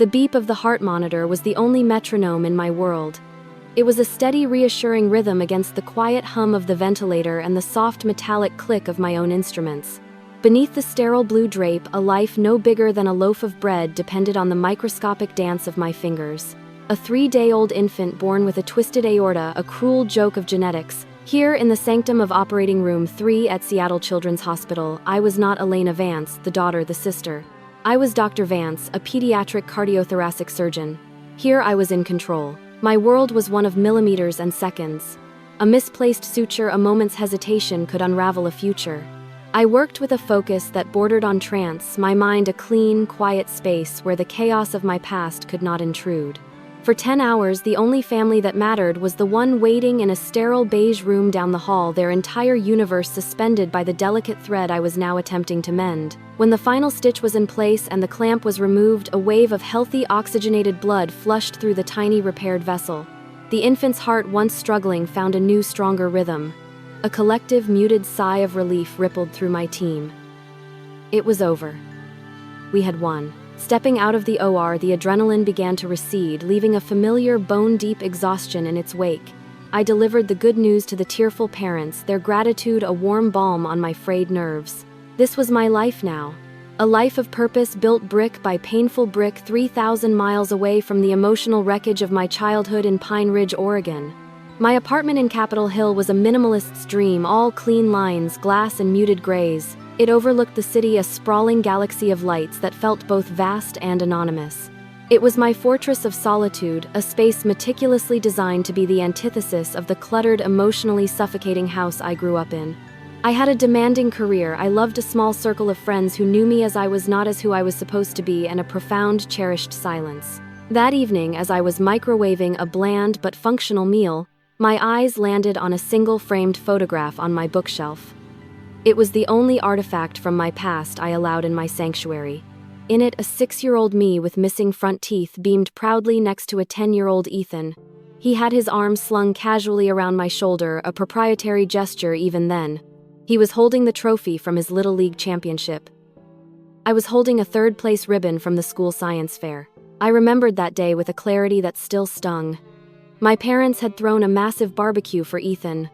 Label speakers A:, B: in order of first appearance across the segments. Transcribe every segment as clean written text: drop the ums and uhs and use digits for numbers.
A: The beep of the heart monitor was the only metronome in my world. It was a steady, reassuring rhythm against the quiet hum of the ventilator and the soft metallic click of my own instruments. Beneath the sterile blue drape, a life no bigger than a loaf of bread depended on the microscopic dance of my fingers. A 3-day-old infant born with a twisted aorta, a cruel joke of genetics. Here, in the sanctum of Operating Room 3 at Seattle Children's Hospital, I was not Elena Vance, the daughter, the sister. I was Dr. Vance, a pediatric cardiothoracic surgeon. Here I was in control. My world was one of millimeters and seconds. A misplaced suture, a moment's hesitation could unravel a future. I worked with a focus that bordered on trance, my mind a clean, quiet space where the chaos of my past could not intrude. For 10 hours, the only family that mattered was the one waiting in a sterile beige room down the hall, their entire universe suspended by the delicate thread I was now attempting to mend. When the final stitch was in place and the clamp was removed, a wave of healthy, oxygenated blood flushed through the tiny, repaired vessel. The infant's heart, once struggling, found a new, stronger rhythm. A collective, muted sigh of relief rippled through my team. It was over. We had won. Stepping out of the OR, the adrenaline began to recede, leaving a familiar, bone-deep exhaustion in its wake. I delivered the good news to the tearful parents, their gratitude a warm balm on my frayed nerves. This was my life now. A life of purpose, built brick by painful brick, 3,000 miles away from the emotional wreckage of my childhood in Pine Ridge, Oregon. My apartment in Capitol Hill was a minimalist's dream, all clean lines, glass and muted grays. It overlooked the city, a sprawling galaxy of lights that felt both vast and anonymous. It was my fortress of solitude, a space meticulously designed to be the antithesis of the cluttered, emotionally suffocating house I grew up in. I had a demanding career. I loved a small circle of friends who knew me as I was, not as who I was supposed to be, and a profound, cherished silence. That evening, as I was microwaving a bland but functional meal, my eyes landed on a single framed photograph on my bookshelf. It was the only artifact from my past I allowed in my sanctuary. In it, a 6-year-old me with missing front teeth beamed proudly next to a 10-year-old Ethan. He had his arm slung casually around my shoulder, a proprietary gesture even then. He was holding the trophy from his Little League championship. I was holding a third-place ribbon from the school science fair. I remembered that day with a clarity that still stung. My parents had thrown a massive barbecue for Ethan.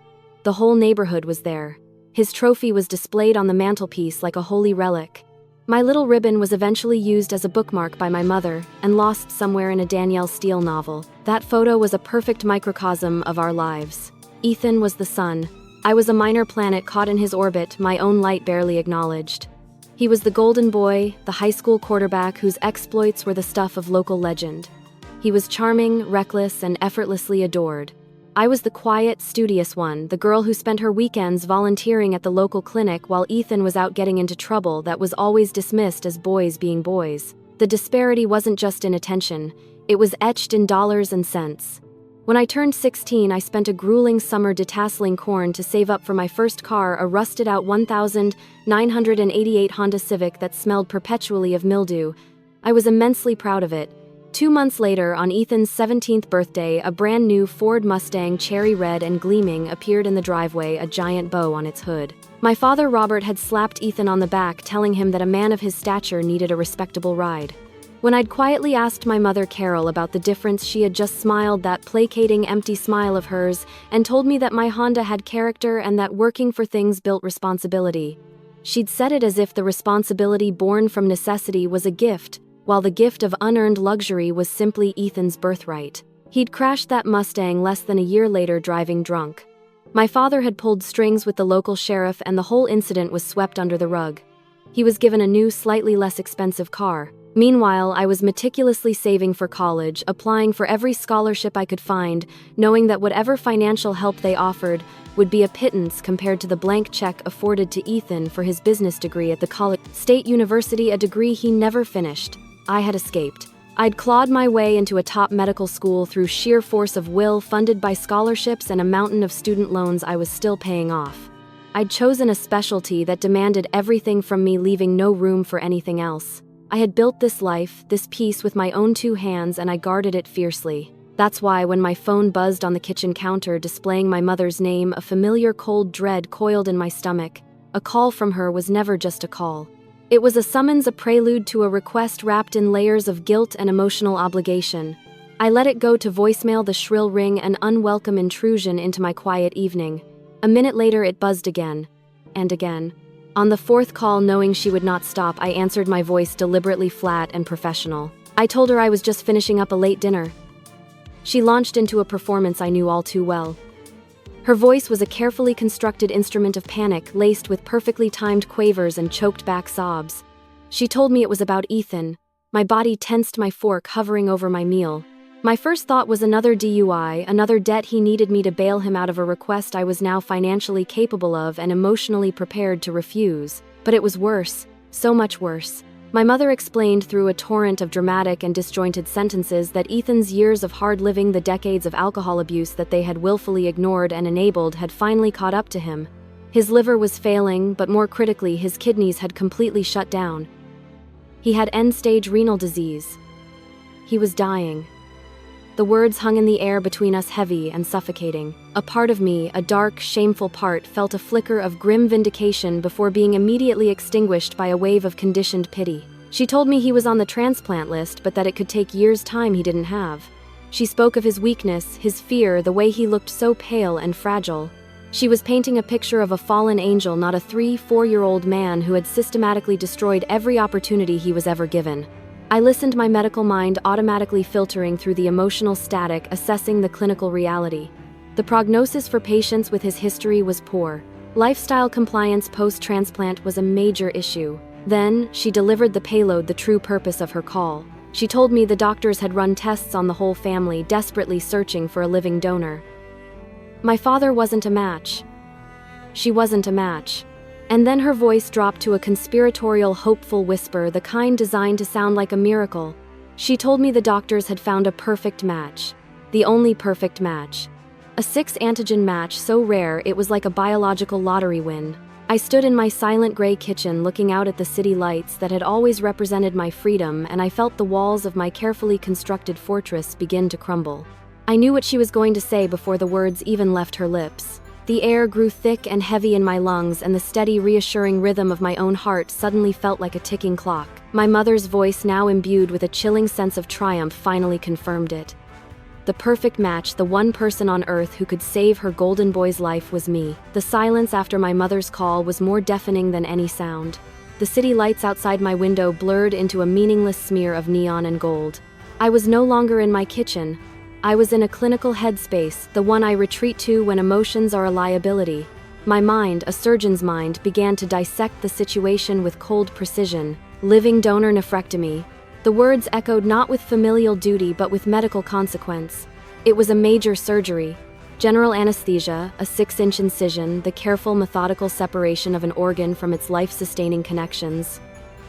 A: The whole neighborhood was there. His trophy was displayed on the mantelpiece like a holy relic. My little ribbon was eventually used as a bookmark by my mother and lost somewhere in a Danielle Steele novel. That photo was a perfect microcosm of our lives. Ethan was the sun. I was a minor planet caught in his orbit, my own light barely acknowledged. He was the golden boy, the high school quarterback whose exploits were the stuff of local legend. He was charming, reckless, and effortlessly adored. I was the quiet, studious one, the girl who spent her weekends volunteering at the local clinic while Ethan was out getting into trouble that was always dismissed as boys being boys. The disparity wasn't just in attention, it was etched in dollars and cents. When I turned 16, I spent a grueling summer detasseling corn to save up for my first car, a rusted-out 1988 Honda Civic that smelled perpetually of mildew. I was immensely proud of it. 2 months later, on Ethan's 17th birthday, a brand-new Ford Mustang, cherry red and gleaming, appeared in the driveway, a giant bow on its hood. My father, Robert, had slapped Ethan on the back, telling him that a man of his stature needed a respectable ride. When I'd quietly asked my mother, Carol, about the difference, she had just smiled that placating, empty smile of hers and told me that my Honda had character and that working for things built responsibility. She'd said it as if the responsibility born from necessity was a gift, while the gift of unearned luxury was simply Ethan's birthright. He'd crashed that Mustang less than a year later, driving drunk. My father had pulled strings with the local sheriff and the whole incident was swept under the rug. He was given a new, slightly less expensive car. Meanwhile, I was meticulously saving for college, applying for every scholarship I could find, knowing that whatever financial help they offered would be a pittance compared to the blank check afforded to Ethan for his business degree at the College State University, a degree he never finished. I had escaped. I'd clawed my way into a top medical school through sheer force of will, funded by scholarships and a mountain of student loans I was still paying off. I'd chosen a specialty that demanded everything from me, leaving no room for anything else. I had built this life, this peace, with my own 2 hands, and I guarded it fiercely. That's why when my phone buzzed on the kitchen counter displaying my mother's name, a familiar cold dread coiled in my stomach. A call from her was never just a call. It was a summons, a prelude to a request wrapped in layers of guilt and emotional obligation. I let it go to voicemail, the shrill ring, an unwelcome intrusion into my quiet evening. A minute later it buzzed again. And again. On the fourth call, knowing she would not stop, I answered, my voice deliberately flat and professional. I told her I was just finishing up a late dinner. She launched into a performance I knew all too well. Her voice was a carefully constructed instrument of panic, laced with perfectly timed quavers and choked-back sobs. She told me it was about Ethan. My body tensed, my fork hovering over my meal. My first thought was another DUI, another debt he needed me to bail him out of, a request I was now financially capable of and emotionally prepared to refuse. But it was worse, so much worse. My mother explained through a torrent of dramatic and disjointed sentences that Ethan's years of hard living, the decades of alcohol abuse that they had willfully ignored and enabled, had finally caught up to him. His liver was failing, but more critically, his kidneys had completely shut down. He had end-stage renal disease. He was dying. The words hung in the air between us, heavy and suffocating. A part of me, a dark, shameful part, felt a flicker of grim vindication before being immediately extinguished by a wave of conditioned pity. She told me he was on the transplant list, but that it could take years' time he didn't have. She spoke of his weakness, his fear, the way he looked so pale and fragile. She was painting a picture of a fallen angel, not a 3-4-year-old man who had systematically destroyed every opportunity he was ever given. I listened, my medical mind automatically filtering through the emotional static, assessing the clinical reality. The prognosis for patients with his history was poor. Lifestyle compliance post-transplant was a major issue. Then, she delivered the payload, the true purpose of her call. She told me the doctors had run tests on the whole family, desperately searching for a living donor. My father wasn't a match. She wasn't a match. And then her voice dropped to a conspiratorial, hopeful whisper, the kind designed to sound like a miracle. She told me the doctors had found a perfect match. The only perfect match. A 6-antigen match so rare it was like a biological lottery win. I stood in my silent gray kitchen looking out at the city lights that had always represented my freedom, and I felt the walls of my carefully constructed fortress begin to crumble. I knew what she was going to say before the words even left her lips. The air grew thick and heavy in my lungs, and the steady, reassuring rhythm of my own heart suddenly felt like a ticking clock. My mother's voice, now imbued with a chilling sense of triumph, finally confirmed it. The perfect match, the one person on earth who could save her golden boy's life, was me. The silence after my mother's call was more deafening than any sound. The city lights outside my window blurred into a meaningless smear of neon and gold. I was no longer in my kitchen. I was in a clinical headspace, the one I retreat to when emotions are a liability. My mind, a surgeon's mind, began to dissect the situation with cold precision. Living donor nephrectomy. The words echoed not with familial duty but with medical consequence. It was a major surgery. General anesthesia, a 6-inch incision, the careful, methodical separation of an organ from its life-sustaining connections.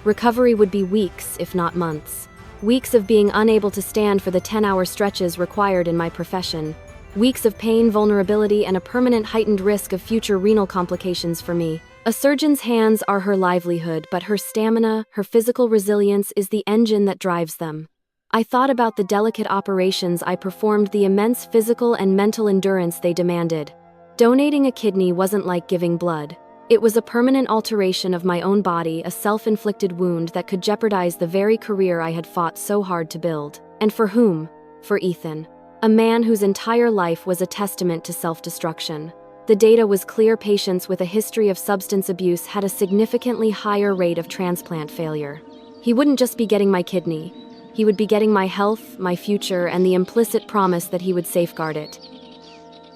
A: Recovery would be weeks, if not months. Weeks of being unable to stand for the 10-hour stretches required in my profession. Weeks of pain, vulnerability, and a permanent heightened risk of future renal complications for me. A surgeon's hands are her livelihood, but her stamina, her physical resilience is the engine that drives them. I thought about the delicate operations I performed, the immense physical and mental endurance they demanded. Donating a kidney wasn't like giving blood. It was a permanent alteration of my own body, a self-inflicted wound that could jeopardize the very career I had fought so hard to build. And for whom? For Ethan. A man whose entire life was a testament to self-destruction. The data was clear: patients with a history of substance abuse had a significantly higher rate of transplant failure. He wouldn't just be getting my kidney. He would be getting my health, my future, and the implicit promise that he would safeguard it.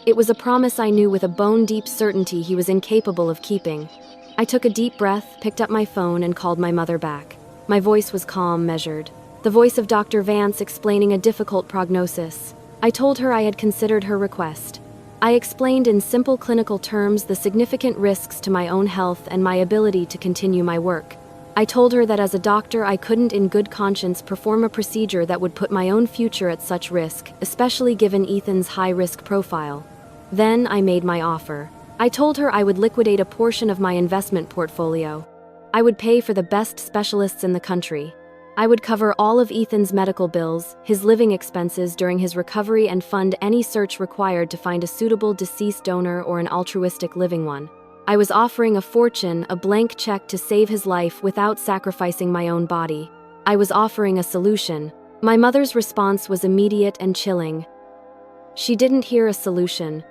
A: It was a promise I knew with a bone-deep certainty he was incapable of keeping. I took a deep breath, picked up my phone, and called my mother back. My voice was calm, measured. The voice of Dr. Vance explaining a difficult prognosis. I told her I had considered her request. I explained in simple clinical terms the significant risks to my own health and my ability to continue my work. I told her that as a doctor I couldn't in good conscience perform a procedure that would put my own future at such risk, especially given Ethan's high-risk profile. Then I made my offer. I told her I would liquidate a portion of my investment portfolio. I would pay for the best specialists in the country. I would cover all of Ethan's medical bills, his living expenses during his recovery, and fund any search required to find a suitable deceased donor or an altruistic living one. I was offering a fortune, a blank check to save his life without sacrificing my own body. I was offering a solution. My mother's response was immediate and chilling. She didn't hear a solution.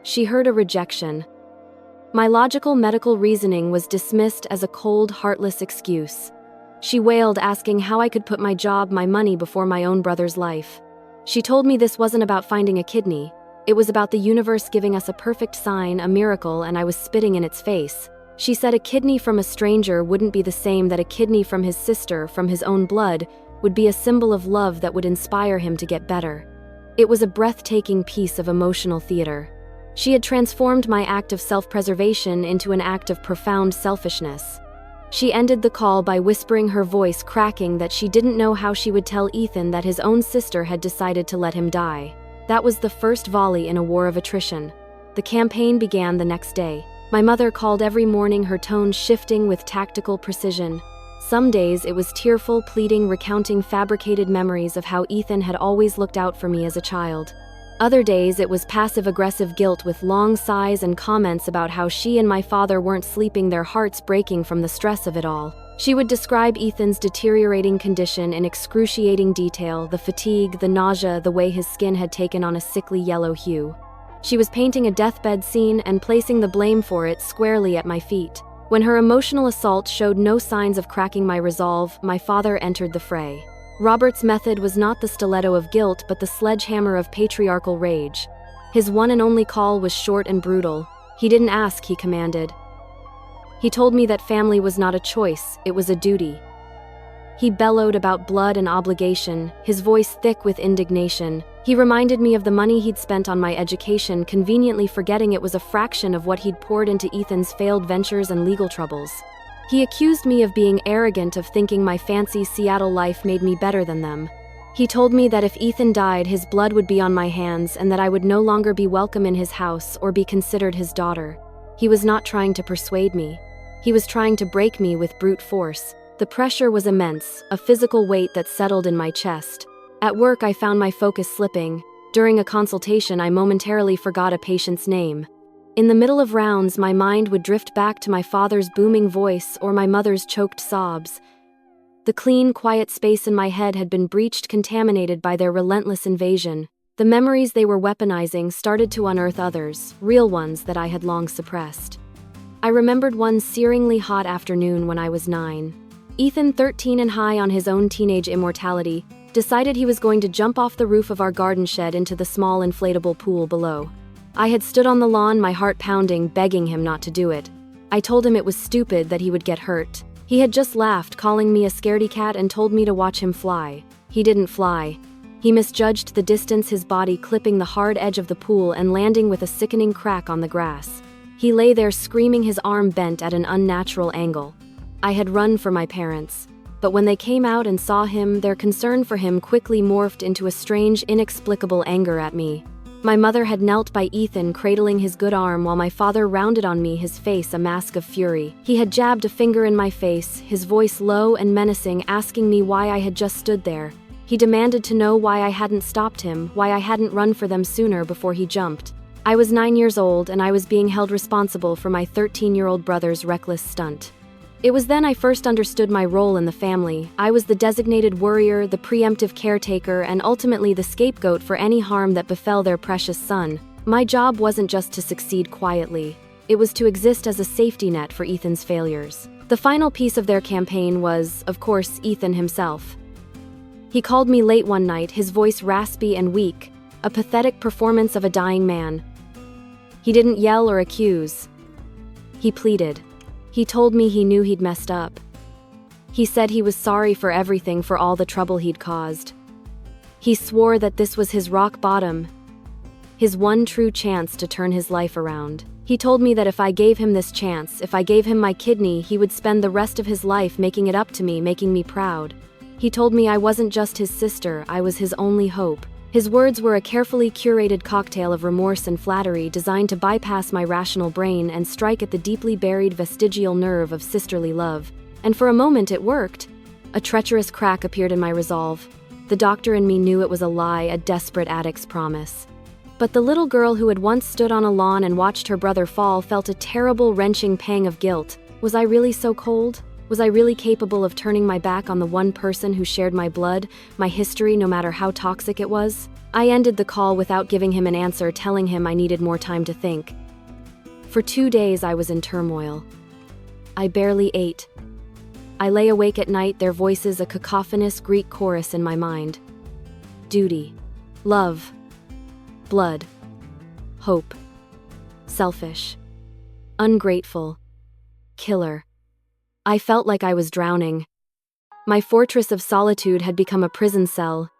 A: She heard a rejection. My logical medical reasoning was dismissed as a cold, heartless excuse. She wailed, asking how I could put my job, my money before my own brother's life. She told me this wasn't about finding a kidney. It was about the universe giving us a perfect sign, a miracle, and I was spitting in its face. She said a kidney from a stranger wouldn't be the same that a kidney from his sister, from his own blood, would be a symbol of love that would inspire him to get better. It was a breathtaking piece of emotional theater. She had transformed my act of self-preservation into an act of profound selfishness. She ended the call by whispering, her voice cracking, that she didn't know how she would tell Ethan that his own sister had decided to let him die. That was the first volley in a war of attrition. The campaign began the next day. My mother called every morning, her tone shifting with tactical precision. Some days it was tearful, pleading, recounting fabricated memories of how Ethan had always looked out for me as a child. Other days it was passive-aggressive guilt with long sighs and comments about how she and my father weren't sleeping, their hearts breaking from the stress of it all. She would describe Ethan's deteriorating condition in excruciating detail, the fatigue, the nausea, the way his skin had taken on a sickly yellow hue. She was painting a deathbed scene and placing the blame for it squarely at my feet. When her emotional assault showed no signs of cracking my resolve, my father entered the fray. Robert's method was not the stiletto of guilt, but the sledgehammer of patriarchal rage. His one and only call was short and brutal. He didn't ask, he commanded. He told me that family was not a choice, it was a duty. He bellowed about blood and obligation, his voice thick with indignation. He reminded me of the money he'd spent on my education, conveniently forgetting it was a fraction of what he'd poured into Ethan's failed ventures and legal troubles. He accused me of being arrogant, of thinking my fancy Seattle life made me better than them. He told me that if Ethan died, his blood would be on my hands and that I would no longer be welcome in his house or be considered his daughter. He was not trying to persuade me. He was trying to break me with brute force. The pressure was immense, a physical weight that settled in my chest. At work, I found my focus slipping. During a consultation, I momentarily forgot a patient's name. In the middle of rounds, my mind would drift back to my father's booming voice or my mother's choked sobs. The clean, quiet space in my head had been breached, contaminated by their relentless invasion. The memories they were weaponizing started to unearth others, real ones that I had long suppressed. I remembered one searingly hot afternoon when I was 9. Ethan, 13 and high on his own teenage immortality, decided he was going to jump off the roof of our garden shed into the small inflatable pool below. I had stood on the lawn, my heart pounding, begging him not to do it. I told him it was stupid, that he would get hurt. He had just laughed, calling me a scaredy cat, and told me to watch him fly. He didn't fly. He misjudged the distance, his body clipping the hard edge of the pool and landing with a sickening crack on the grass. He lay there screaming, his arm bent at an unnatural angle. I had run for my parents, but when they came out and saw him, their concern for him quickly morphed into a strange, inexplicable anger at me. My mother had knelt by Ethan, cradling his good arm, while my father rounded on me, his face a mask of fury. He had jabbed a finger in my face, his voice low and menacing, asking me why I had just stood there. He demanded to know why I hadn't stopped him, why I hadn't run for them sooner before he jumped. I was 9 years old, and I was being held responsible for my 13-year-old brother's reckless stunt. It was then I first understood my role in the family. I was the designated worrier, the preemptive caretaker, and ultimately the scapegoat for any harm that befell their precious son. My job wasn't just to succeed quietly. It was to exist as a safety net for Ethan's failures. The final piece of their campaign was, of course, Ethan himself. He called me late one night, his voice raspy and weak, a pathetic performance of a dying man. He didn't yell or accuse. He pleaded. He told me he knew he'd messed up. He said he was sorry for everything, for all the trouble he'd caused. He swore that this was his rock bottom, his one true chance to turn his life around. He told me that if I gave him this chance, if I gave him my kidney, he would spend the rest of his life making it up to me, making me proud. He told me I wasn't just his sister, I was his only hope. His words were a carefully curated cocktail of remorse and flattery, designed to bypass my rational brain and strike at the deeply buried vestigial nerve of sisterly love. And for a moment it worked. A treacherous crack appeared in my resolve. The doctor in me knew it was a lie, a desperate addict's promise. But the little girl who had once stood on a lawn and watched her brother fall felt a terrible, wrenching pang of guilt. Was I really so cold? Was I really capable of turning my back on the one person who shared my blood, my history, no matter how toxic it was? I ended the call without giving him an answer, telling him I needed more time to think. For 2 days I was in turmoil. I barely ate. I lay awake at night, their voices a cacophonous Greek chorus in my mind. Duty. Love. Blood. Hope. Selfish. Ungrateful. Killer. I felt like I was drowning. My fortress of solitude had become a prison cell,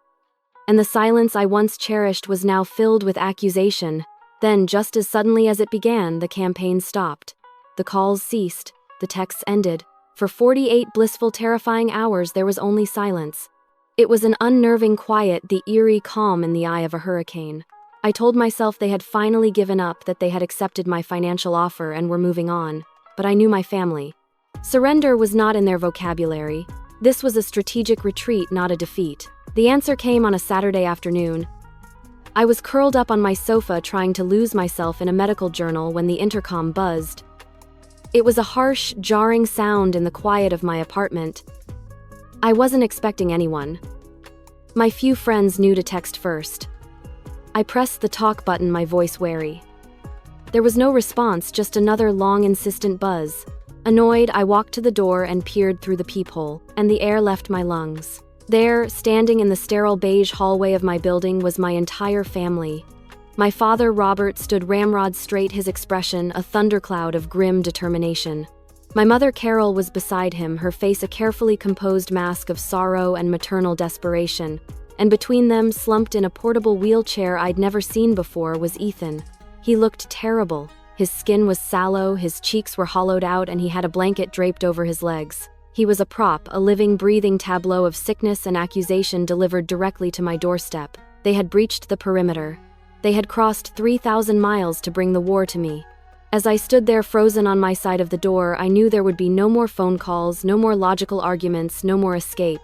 A: and the silence I once cherished was now filled with accusation. Then, just as suddenly as it began, the campaign stopped. The calls ceased, the texts ended. For 48 blissful, terrifying hours, there was only silence. It was an unnerving quiet, the eerie calm in the eye of a hurricane. I told myself they had finally given up, that they had accepted my financial offer and were moving on, but I knew my family. Surrender was not in their vocabulary. This was a strategic retreat, not a defeat. The answer came on a Saturday afternoon. I was curled up on my sofa trying to lose myself in a medical journal when the intercom buzzed. It was a harsh, jarring sound in the quiet of my apartment. I wasn't expecting anyone. My few friends knew to text first. I pressed the talk button, my voice wary. There was no response, just another long, insistent buzz. Annoyed, I walked to the door and peered through the peephole, and the air left my lungs. There, standing in the sterile beige hallway of my building, was my entire family. My father, Robert, stood ramrod straight, his expression a thundercloud of grim determination. My mother, Carol, was beside him, her face a carefully composed mask of sorrow and maternal desperation. And between them, slumped in a portable wheelchair I'd never seen before, was Ethan. He looked terrible. His skin was sallow, his cheeks were hollowed out, and he had a blanket draped over his legs. He was a prop, a living, breathing tableau of sickness and accusation delivered directly to my doorstep. They had breached the perimeter. They had crossed 3,000 miles to bring the war to me. As I stood there frozen on my side of the door, I knew there would be no more phone calls, no more logical arguments, no more escape.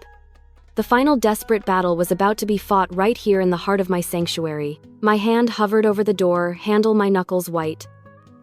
A: The final desperate battle was about to be fought right here in the heart of my sanctuary. My hand hovered over the door, handle my knuckles white.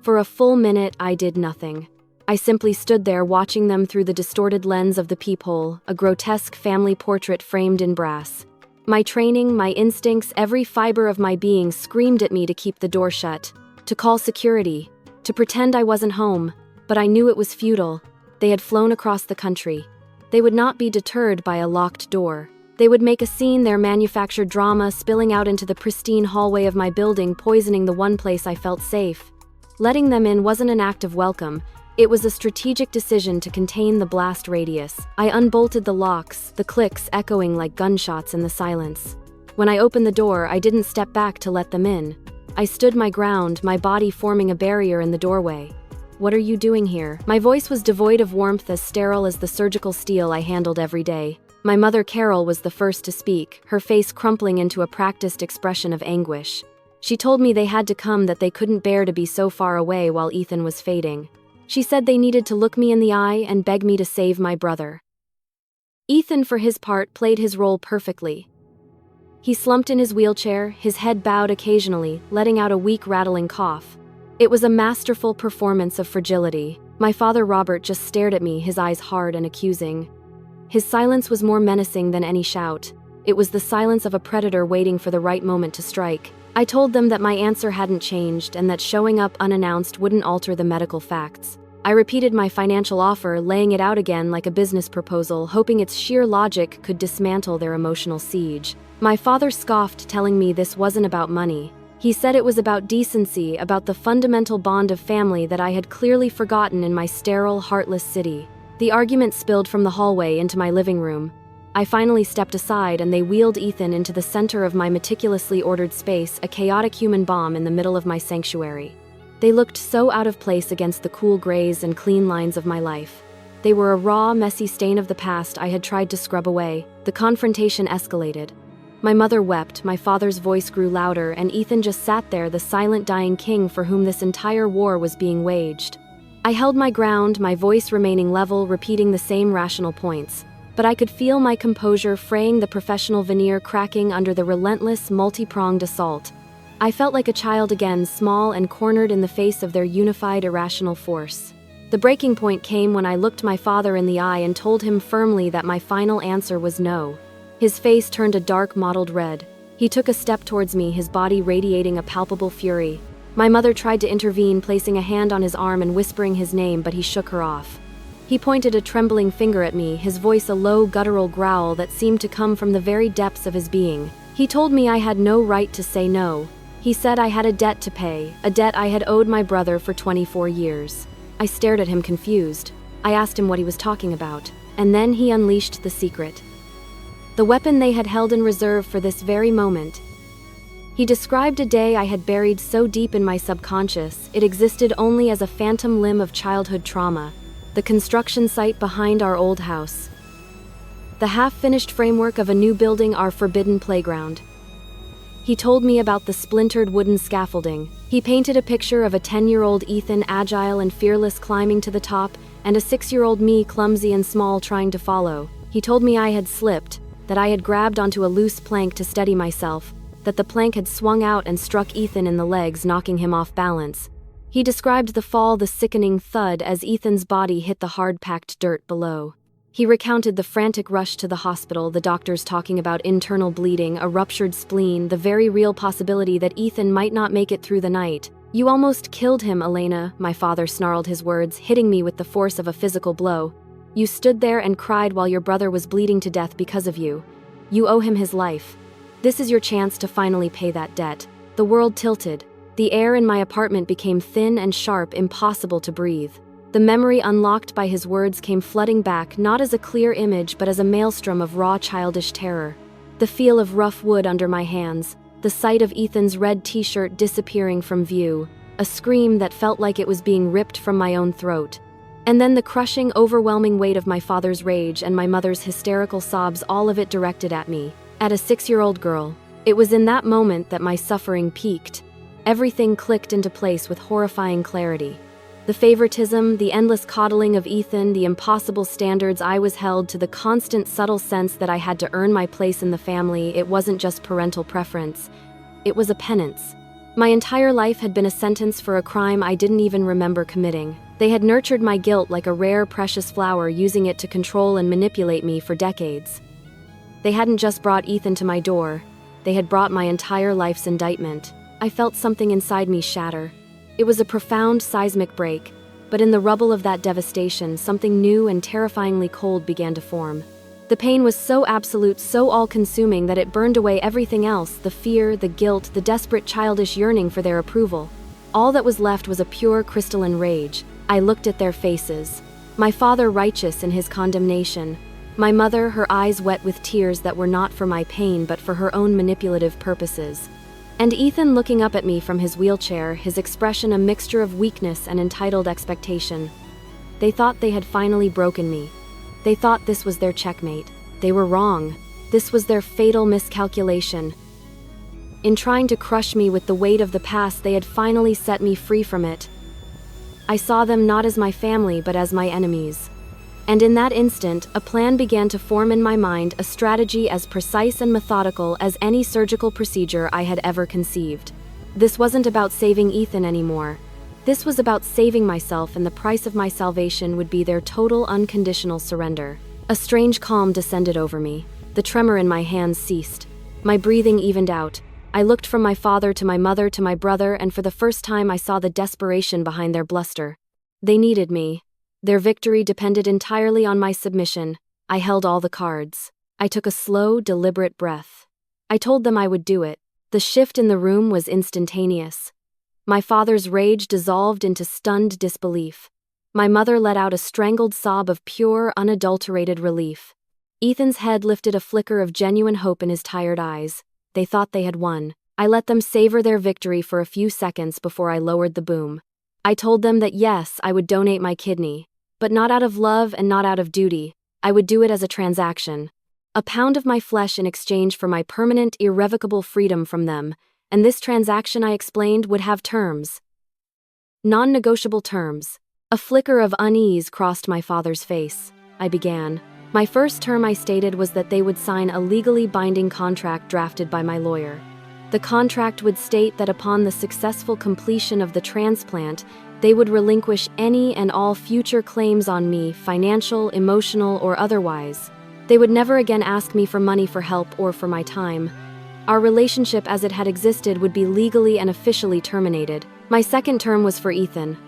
A: For a full minute, I did nothing. I simply stood there watching them through the distorted lens of the peephole, a grotesque family portrait framed in brass. My training, my instincts, every fiber of my being screamed at me to keep the door shut, to call security, to pretend I wasn't home, but I knew it was futile. They had flown across the country. They would not be deterred by a locked door. They would make a scene, their manufactured drama spilling out into the pristine hallway of my building, poisoning the one place I felt safe. Letting them in wasn't an act of welcome. It was a strategic decision to contain the blast radius. I unbolted the locks, the clicks echoing like gunshots in the silence. When I opened the door, I didn't step back to let them in. I stood my ground, my body forming a barrier in the doorway. "What are you doing here?" My voice was devoid of warmth, as sterile as the surgical steel I handled every day. My mother, Carol, was the first to speak, her face crumpling into a practiced expression of anguish. She told me they had to come, that they couldn't bear to be so far away while Ethan was fading. She said they needed to look me in the eye and beg me to save my brother. Ethan, for his part, played his role perfectly. He slumped in his wheelchair, his head bowed occasionally, letting out a weak, rattling cough. It was a masterful performance of fragility. My father, Robert, just stared at me, his eyes hard and accusing. His silence was more menacing than any shout. It was the silence of a predator waiting for the right moment to strike. I told them that my answer hadn't changed and that showing up unannounced wouldn't alter the medical facts. I repeated my financial offer, laying it out again like a business proposal, hoping its sheer logic could dismantle their emotional siege. My father scoffed, telling me this wasn't about money. He said it was about decency, about the fundamental bond of family that I had clearly forgotten in my sterile, heartless city. The argument spilled from the hallway into my living room. I finally stepped aside and they wheeled Ethan into the center of my meticulously ordered space, a chaotic human bomb in the middle of my sanctuary. They looked so out of place against the cool grays and clean lines of my life. They were a raw, messy stain of the past I had tried to scrub away. The confrontation escalated. My mother wept, my father's voice grew louder, and Ethan just sat there, the silent, dying king for whom this entire war was being waged. I held my ground, my voice remaining level, repeating the same rational points. But I could feel my composure fraying, the professional veneer cracking under the relentless, multi-pronged assault. I felt like a child again, small and cornered in the face of their unified, irrational force. The breaking point came when I looked my father in the eye and told him firmly that my final answer was no. His face turned a dark, mottled red. He took a step towards me, his body radiating a palpable fury. My mother tried to intervene, placing a hand on his arm and whispering his name, but he shook her off. He pointed a trembling finger at me, his voice a low, guttural growl that seemed to come from the very depths of his being. He told me I had no right to say no. He said I had a debt to pay, a debt I had owed my brother for 24 years. I stared at him confused. I asked him what he was talking about, and then he unleashed the secret. The weapon they had held in reserve for this very moment. He described a day I had buried so deep in my subconscious, it existed only as a phantom limb of childhood trauma. The construction site behind our old house. The half-finished framework of a new building, our forbidden playground. He told me about the splintered wooden scaffolding. He painted a picture of a 10-year-old Ethan, agile and fearless, climbing to the top, and a 6-year-old me, clumsy and small, trying to follow. He told me I had slipped, that I had grabbed onto a loose plank to steady myself, that the plank had swung out and struck Ethan in the legs, knocking him off balance. He described the fall, the sickening thud as Ethan's body hit the hard-packed dirt below. He recounted the frantic rush to the hospital, the doctors talking about internal bleeding, a ruptured spleen, the very real possibility that Ethan might not make it through the night. "You almost killed him, Elena," my father snarled his words, hitting me with the force of a physical blow. "You stood there and cried while your brother was bleeding to death because of you. You owe him his life. This is your chance to finally pay that debt." The world tilted. The air in my apartment became thin and sharp, impossible to breathe. The memory unlocked by his words came flooding back, not as a clear image but as a maelstrom of raw childish terror. The feel of rough wood under my hands, the sight of Ethan's red t-shirt disappearing from view, a scream that felt like it was being ripped from my own throat. And then the crushing, overwhelming weight of my father's rage and my mother's hysterical sobs, all of it directed at me, at a 6-year-old girl. It was in that moment that my suffering peaked. Everything clicked into place with horrifying clarity. The favoritism, the endless coddling of Ethan, the impossible standards I was held to, the constant subtle sense that I had to earn my place in the family. It wasn't just parental preference. It was a penance. My entire life had been a sentence for a crime I didn't even remember committing. They had nurtured my guilt like a rare, precious flower, using it to control and manipulate me for decades. They hadn't just brought Ethan to my door. They had brought my entire life's indictment. I felt something inside me shatter. It was a profound, seismic break, but in the rubble of that devastation, something new and terrifyingly cold began to form. The pain was so absolute, so all-consuming that it burned away everything else, the fear, the guilt, the desperate childish yearning for their approval. All that was left was a pure, crystalline rage. I looked at their faces. My father righteous in his condemnation. My mother, her eyes wet with tears that were not for my pain but for her own manipulative purposes. And Ethan looking up at me from his wheelchair, his expression a mixture of weakness and entitled expectation. They thought they had finally broken me. They thought this was their checkmate. They were wrong. This was their fatal miscalculation. In trying to crush me with the weight of the past, they had finally set me free from it. I saw them not as my family but as my enemies. And in that instant, a plan began to form in my mind, a strategy as precise and methodical as any surgical procedure I had ever conceived. This wasn't about saving Ethan anymore. This was about saving myself, and the price of my salvation would be their total, unconditional surrender. A strange calm descended over me. The tremor in my hands ceased. My breathing evened out. I looked from my father to my mother to my brother, and for the first time I saw the desperation behind their bluster. They needed me. Their victory depended entirely on my submission. I held all the cards. I took a slow, deliberate breath. I told them I would do it. The shift in the room was instantaneous. My father's rage dissolved into stunned disbelief. My mother let out a strangled sob of pure, unadulterated relief. Ethan's head lifted, a flicker of genuine hope in his tired eyes. They thought they had won. I let them savor their victory for a few seconds before I lowered the boom. I told them that yes, I would donate my kidney, but not out of love and not out of duty. I would do it as a transaction. A pound of my flesh in exchange for my permanent, irrevocable freedom from them, and this transaction, I explained, would have terms. Non-negotiable terms. A flicker of unease crossed my father's face. I began. My first term, I stated, was that they would sign a legally binding contract drafted by my lawyer. The contract would state that upon the successful completion of the transplant, they would relinquish any and all future claims on me, financial, emotional, or otherwise. They would never again ask me for money for help or for my time. Our relationship as it had existed would be legally and officially terminated. My second term was for Ethan.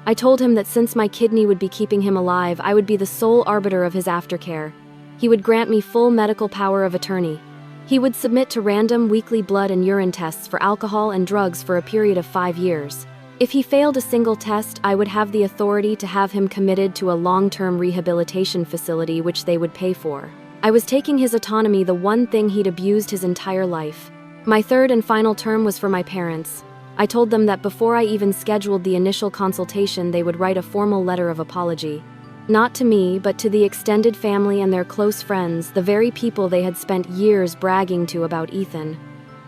A: I told him that since my kidney would be keeping him alive, I would be the sole arbiter of his aftercare. He would grant me full medical power of attorney. He would submit to random weekly blood and urine tests for alcohol and drugs for a period of 5 years. If he failed a single test, I would have the authority to have him committed to a long-term rehabilitation facility which they would pay for. I was taking his autonomy, the one thing he'd abused his entire life. My third and final term was for my parents. I told them that before I even scheduled the initial consultation, they would write a formal letter of apology. Not to me, but to the extended family and their close friends, the very people they had spent years bragging to about Ethan.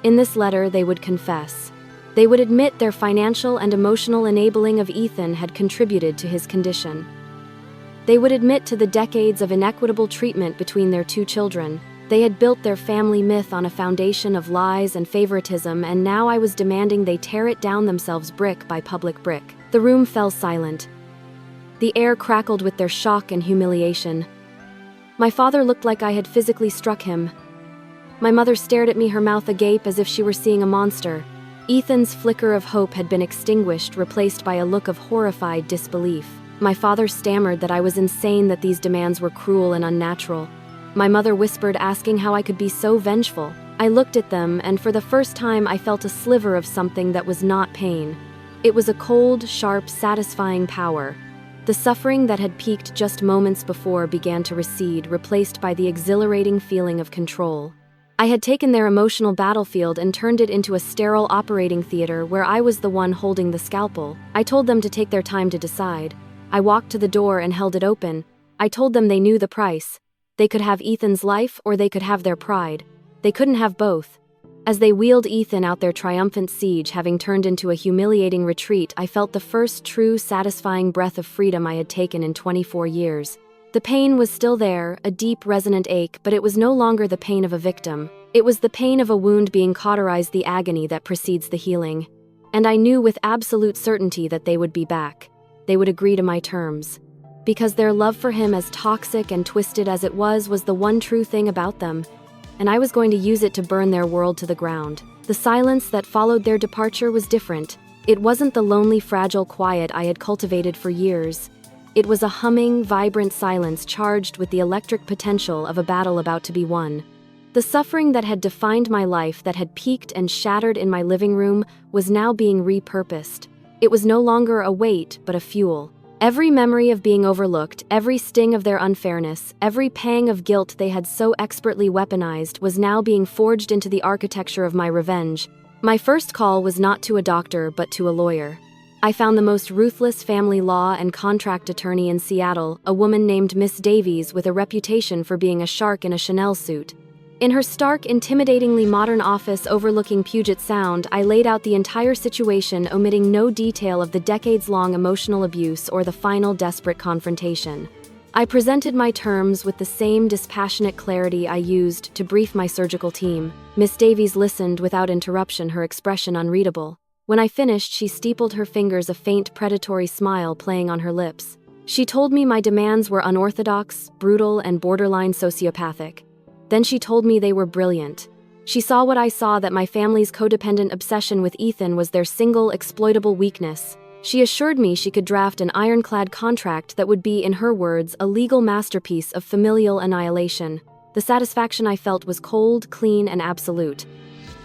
A: In this letter, they would confess. They would admit their financial and emotional enabling of Ethan had contributed to his condition. They would admit to the decades of inequitable treatment between their 2 children. They had built their family myth on a foundation of lies and favoritism, and now I was demanding they tear it down themselves brick by public brick. The room fell silent. The air crackled with their shock and humiliation. My father looked like I had physically struck him. My mother stared at me, her mouth agape as if she were seeing a monster. Ethan's flicker of hope had been extinguished, replaced by a look of horrified disbelief. My father stammered that I was insane, that these demands were cruel and unnatural. My mother whispered, asking how I could be so vengeful. I looked at them, and for the first time I felt a sliver of something that was not pain. It was a cold, sharp, satisfying power. The suffering that had peaked just moments before began to recede, replaced by the exhilarating feeling of control. I had taken their emotional battlefield and turned it into a sterile operating theater where I was the one holding the scalpel. I told them to take their time to decide. I walked to the door and held it open. I told them they knew the price. They could have Ethan's life, or they could have their pride. They couldn't have both. As they wheeled Ethan out, their triumphant siege having turned into a humiliating retreat, I felt the first true, satisfying breath of freedom I had taken in 24 years. The pain was still there, a deep, resonant ache, but it was no longer the pain of a victim. It was the pain of a wound being cauterized, the agony that precedes the healing. And I knew with absolute certainty that they would be back. They would agree to my terms. Because their love for him, as toxic and twisted as it was the one true thing about them, and I was going to use it to burn their world to the ground. The silence that followed their departure was different. It wasn't the lonely, fragile quiet I had cultivated for years. It was a humming, vibrant silence charged with the electric potential of a battle about to be won. The suffering that had defined my life, that had peaked and shattered in my living room, was now being repurposed. It was no longer a weight, but a fuel. Every memory of being overlooked, every sting of their unfairness, every pang of guilt they had so expertly weaponized was now being forged into the architecture of my revenge. My first call was not to a doctor, but to a lawyer. I found the most ruthless family law and contract attorney in Seattle, a woman named Miss Davies with a reputation for being a shark in a Chanel suit. In her stark, intimidatingly modern office overlooking Puget Sound, I laid out the entire situation, omitting no detail of the decades-long emotional abuse or the final desperate confrontation. I presented my terms with the same dispassionate clarity I used to brief my surgical team. Miss Davies listened without interruption, her expression unreadable. When I finished, she steepled her fingers, a faint predatory smile playing on her lips. She told me my demands were unorthodox, brutal, and borderline sociopathic. Then she told me they were brilliant. She saw what I saw, that my family's codependent obsession with Ethan was their single exploitable weakness. She assured me she could draft an ironclad contract that would be, in her words, a legal masterpiece of familial annihilation. The satisfaction I felt was cold, clean, and absolute.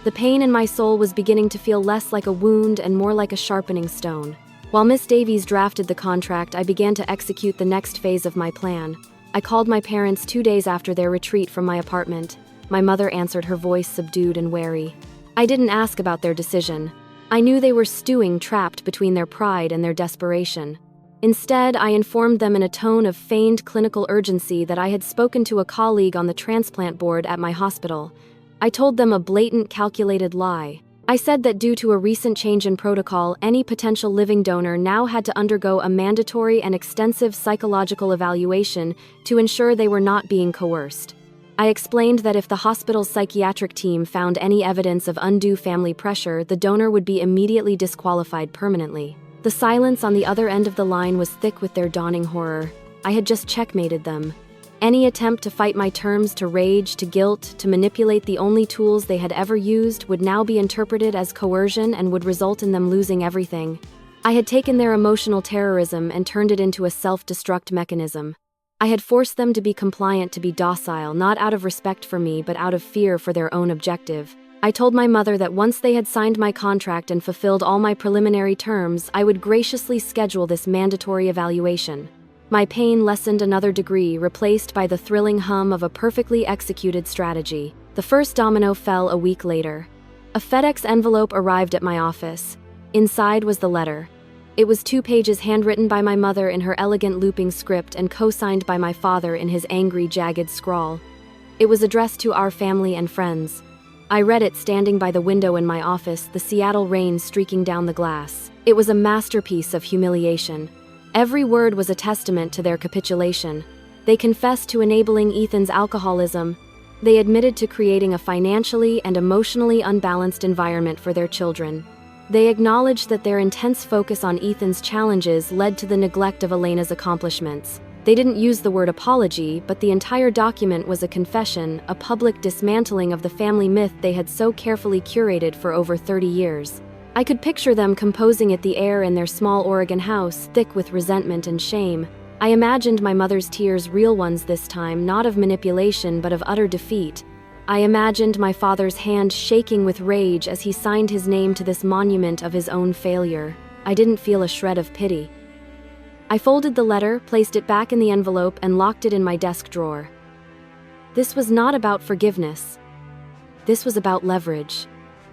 A: The pain in my soul was beginning to feel less like a wound and more like a sharpening stone. While Miss Davies drafted the contract, I began to execute the next phase of my plan. I called my parents 2 days after their retreat from my apartment. My mother answered, her voice subdued and wary. I didn't ask about their decision. I knew they were stewing, trapped between their pride and their desperation. Instead, I informed them in a tone of feigned clinical urgency that I had spoken to a colleague on the transplant board at my hospital. I told them a blatant, calculated lie. I said that due to a recent change in protocol, any potential living donor now had to undergo a mandatory and extensive psychological evaluation to ensure they were not being coerced. I explained that if the hospital's psychiatric team found any evidence of undue family pressure, the donor would be immediately disqualified permanently. The silence on the other end of the line was thick with their dawning horror. I had just checkmated them. Any attempt to fight my terms, to rage, to guilt, to manipulate the only tools they had ever used would now be interpreted as coercion and would result in them losing everything. I had taken their emotional terrorism and turned it into a self-destruct mechanism. I had forced them to be compliant, to be docile, not out of respect for me, but out of fear for their own objective. I told my mother that once they had signed my contract and fulfilled all my preliminary terms, I would graciously schedule this mandatory evaluation. My pain lessened another degree, replaced by the thrilling hum of a perfectly executed strategy. The first domino fell a week later. A FedEx envelope arrived at my office. Inside was the letter. It was 2 pages, handwritten by my mother in her elegant looping script and co-signed by my father in his angry, jagged scrawl. It was addressed to our family and friends. I read it standing by the window in my office, the Seattle rain streaking down the glass. It was a masterpiece of humiliation. Every word was a testament to their capitulation. They confessed to enabling Ethan's alcoholism. They admitted to creating a financially and emotionally unbalanced environment for their children. They acknowledged that their intense focus on Ethan's challenges led to the neglect of Elena's accomplishments. They didn't use the word apology, but the entire document was a confession, a public dismantling of the family myth they had so carefully curated for over 30 years. I could picture them composing it, the air in their small Oregon house, thick with resentment and shame. I imagined my mother's tears, real ones this time, not of manipulation but of utter defeat. I imagined my father's hand shaking with rage as he signed his name to this monument of his own failure. I didn't feel a shred of pity. I folded the letter, placed it back in the envelope, and locked it in my desk drawer. This was not about forgiveness. This was about leverage.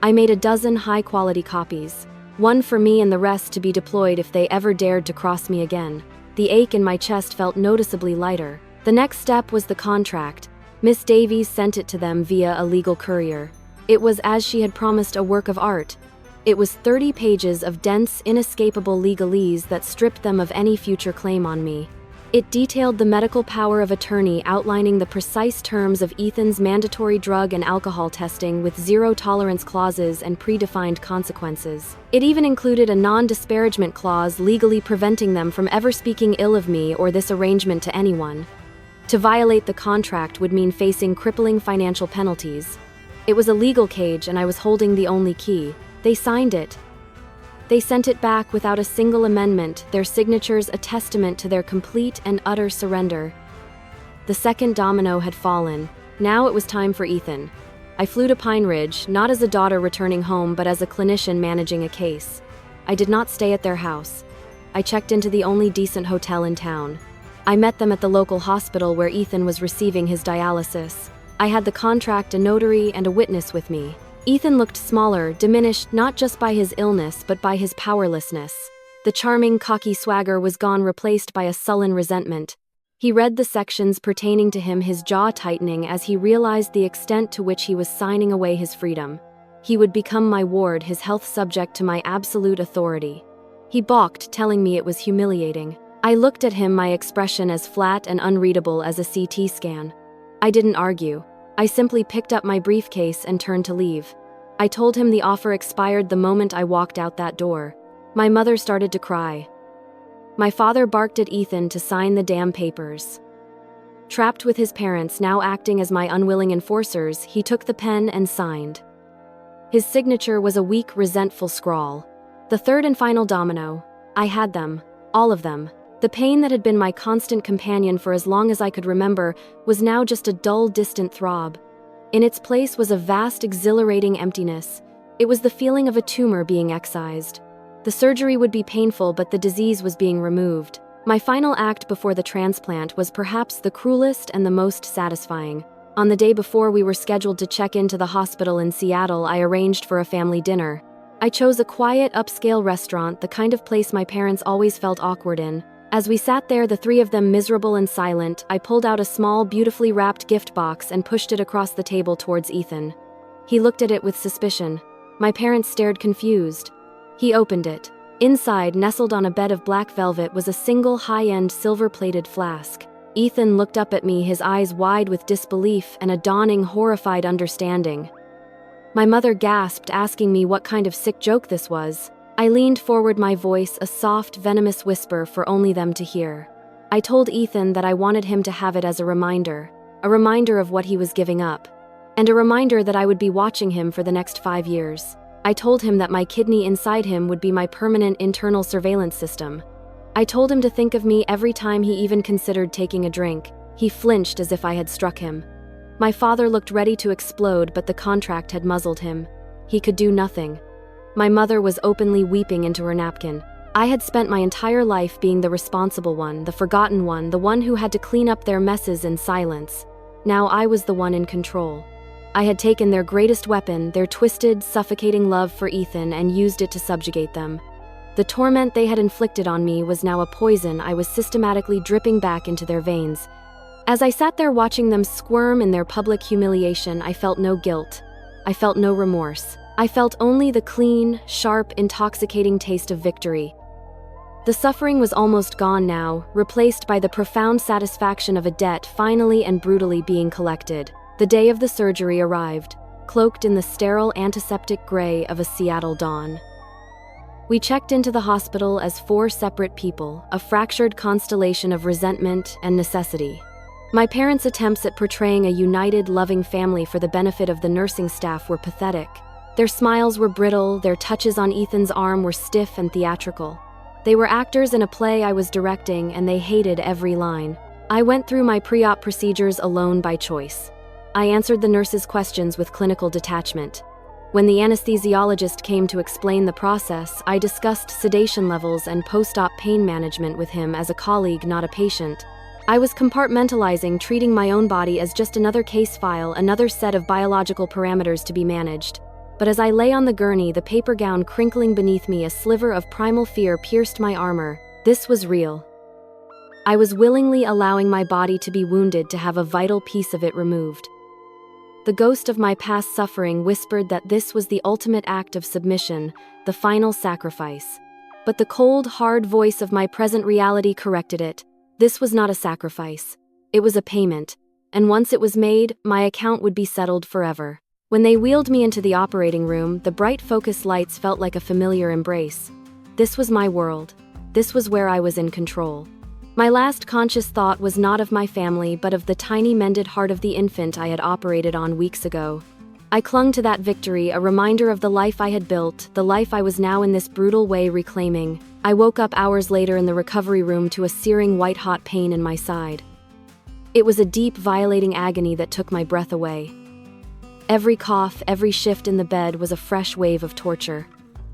A: I made a dozen high-quality copies, one for me and the rest to be deployed if they ever dared to cross me again. The ache in my chest felt noticeably lighter. The next step was the contract. Miss Davies sent it to them via a legal courier. It was, as she had promised, a work of art. It was 30 pages of dense, inescapable legalese that stripped them of any future claim on me. It detailed the medical power of attorney, outlining the precise terms of Ethan's mandatory drug and alcohol testing with zero-tolerance clauses and predefined consequences. It even included a non-disparagement clause legally preventing them from ever speaking ill of me or this arrangement to anyone. To violate the contract would mean facing crippling financial penalties. It was a legal cage, and I was holding the only key. They signed it. They sent it back without a single amendment, their signatures a testament to their complete and utter surrender. The second domino had fallen. Now it was time for Ethan. I flew to Pine Ridge, not as a daughter returning home, but as a clinician managing a case. I did not stay at their house. I checked into the only decent hotel in town. I met them at the local hospital where Ethan was receiving his dialysis. I had the contract, a notary, and a witness with me. Ethan looked smaller, diminished not just by his illness but by his powerlessness. The charming, cocky swagger was gone, replaced by a sullen resentment. He read the sections pertaining to him, his jaw tightening as he realized the extent to which he was signing away his freedom. He would become my ward, his health subject to my absolute authority. He balked, telling me it was humiliating. I looked at him, my expression as flat and unreadable as a CT scan. I didn't argue. I simply picked up my briefcase and turned to leave. I told him the offer expired the moment I walked out that door. My mother started to cry. My father barked at Ethan to sign the damn papers. Trapped with his parents now acting as my unwilling enforcers, he took the pen and signed. His signature was a weak, resentful scrawl. The third and final domino. I had them. All of them. The pain that had been my constant companion for as long as I could remember was now just a dull, distant throb. In its place was a vast, exhilarating emptiness. It was the feeling of a tumor being excised. The surgery would be painful, but the disease was being removed. My final act before the transplant was perhaps the cruelest and the most satisfying. On the day before we were scheduled to check into the hospital in Seattle, I arranged for a family dinner. I chose a quiet, upscale restaurant, the kind of place my parents always felt awkward in. As we sat there, the three of them miserable and silent, I pulled out a small, beautifully wrapped gift box and pushed it across the table towards Ethan. He looked at it with suspicion. My parents stared confused. He opened it. Inside, nestled on a bed of black velvet, was a single high-end silver-plated flask. Ethan looked up at me, his eyes wide with disbelief and a dawning, horrified understanding. My mother gasped, asking me what kind of sick joke this was. I leaned forward, my voice a soft, venomous whisper for only them to hear. I told Ethan that I wanted him to have it as a reminder of what he was giving up, and a reminder that I would be watching him for the next 5 years. I told him that my kidney inside him would be my permanent internal surveillance system. I told him to think of me every time he even considered taking a drink. He flinched as if I had struck him. My father looked ready to explode, but the contract had muzzled him. He could do nothing. My mother was openly weeping into her napkin. I had spent my entire life being the responsible one, the forgotten one, the one who had to clean up their messes in silence. Now I was the one in control. I had taken their greatest weapon, their twisted, suffocating love for Ethan, and used it to subjugate them. The torment they had inflicted on me was now a poison I was systematically dripping back into their veins. As I sat there watching them squirm in their public humiliation, I felt no guilt. I felt no remorse. I felt only the clean, sharp, intoxicating taste of victory. The suffering was almost gone now, replaced by the profound satisfaction of a debt finally and brutally being collected. The day of the surgery arrived, cloaked in the sterile antiseptic gray of a Seattle dawn. We checked into the hospital as 4 separate people, a fractured constellation of resentment and necessity. My parents' attempts at portraying a united, loving family for the benefit of the nursing staff were pathetic. Their smiles were brittle, their touches on Ethan's arm were stiff and theatrical. They were actors in a play I was directing, and they hated every line. I went through my pre-op procedures alone by choice. I answered the nurses' questions with clinical detachment. When the anesthesiologist came to explain the process, I discussed sedation levels and post-op pain management with him as a colleague, not a patient. I was compartmentalizing, treating my own body as just another case file, another set of biological parameters to be managed. But as I lay on the gurney, the paper gown crinkling beneath me, a sliver of primal fear pierced my armor. This was real. I was willingly allowing my body to be wounded to have a vital piece of it removed. The ghost of my past suffering whispered that this was the ultimate act of submission, the final sacrifice. But the cold, hard voice of my present reality corrected it. This was not a sacrifice. It was a payment, and once it was made, my account would be settled forever. When they wheeled me into the operating room, the bright focus lights felt like a familiar embrace. This was my world. This was where I was in control. My last conscious thought was not of my family, but of the tiny mended heart of the infant I had operated on weeks ago. I clung to that victory, a reminder of the life I had built, the life I was now in this brutal way reclaiming. I woke up hours later in the recovery room to a searing white-hot pain in my side. It was a deep, violating agony that took my breath away. Every cough, every shift in the bed was a fresh wave of torture.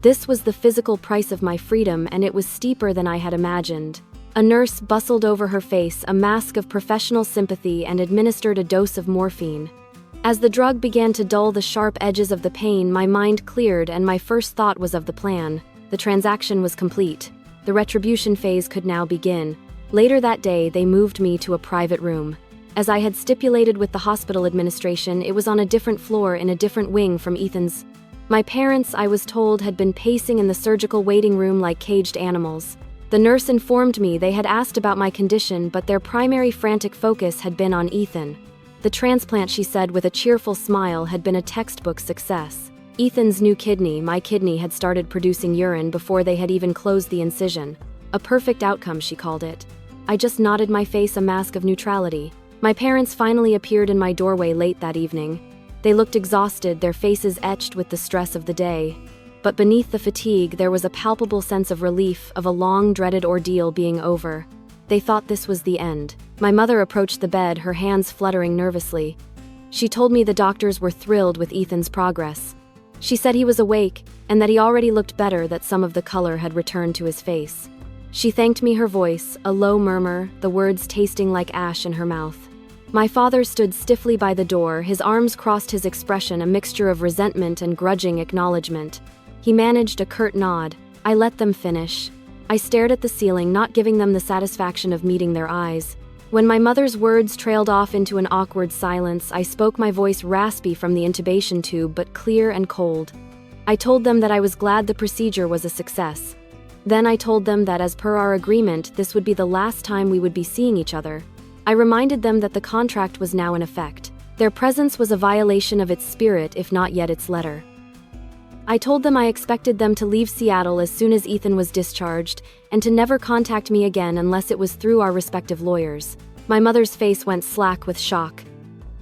A: This was the physical price of my freedom, and it was steeper than I had imagined. A nurse bustled over her face, a mask of professional sympathy, and administered a dose of morphine. As the drug began to dull the sharp edges of the pain, my mind cleared, and my first thought was of the plan. The transaction was complete. The retribution phase could now begin. Later that day, they moved me to a private room. As I had stipulated with the hospital administration, it was on a different floor in a different wing from Ethan's. My parents, I was told, had been pacing in the surgical waiting room like caged animals. The nurse informed me they had asked about my condition, but their primary frantic focus had been on Ethan. The transplant, she said with a cheerful smile, had been a textbook success. Ethan's new kidney, my kidney, had started producing urine before they had even closed the incision. A perfect outcome, she called it. I just nodded, my face a mask of neutrality. My parents finally appeared in my doorway late that evening. They looked exhausted, their faces etched with the stress of the day. But beneath the fatigue, there was a palpable sense of relief, of a long-dreaded ordeal being over. They thought this was the end. My mother approached the bed, her hands fluttering nervously. She told me the doctors were thrilled with Ethan's progress. She said he was awake, and that he already looked better, that some of the color had returned to his face. She thanked me, her voice, a low murmur, the words tasting like ash in her mouth. My father stood stiffly by the door, his arms crossed, his expression a mixture of resentment and grudging acknowledgement. He managed a curt nod. I let them finish. I stared at the ceiling, not giving them the satisfaction of meeting their eyes. When my mother's words trailed off into an awkward silence, I spoke, my voice raspy from the intubation tube, but clear and cold. I told them that I was glad the procedure was a success. Then I told them that as per our agreement, this would be the last time we would be seeing each other. I reminded them that the contract was now in effect. Their presence was a violation of its spirit, if not yet its letter. I told them I expected them to leave Seattle as soon as Ethan was discharged, and to never contact me again unless it was through our respective lawyers. My mother's face went slack with shock.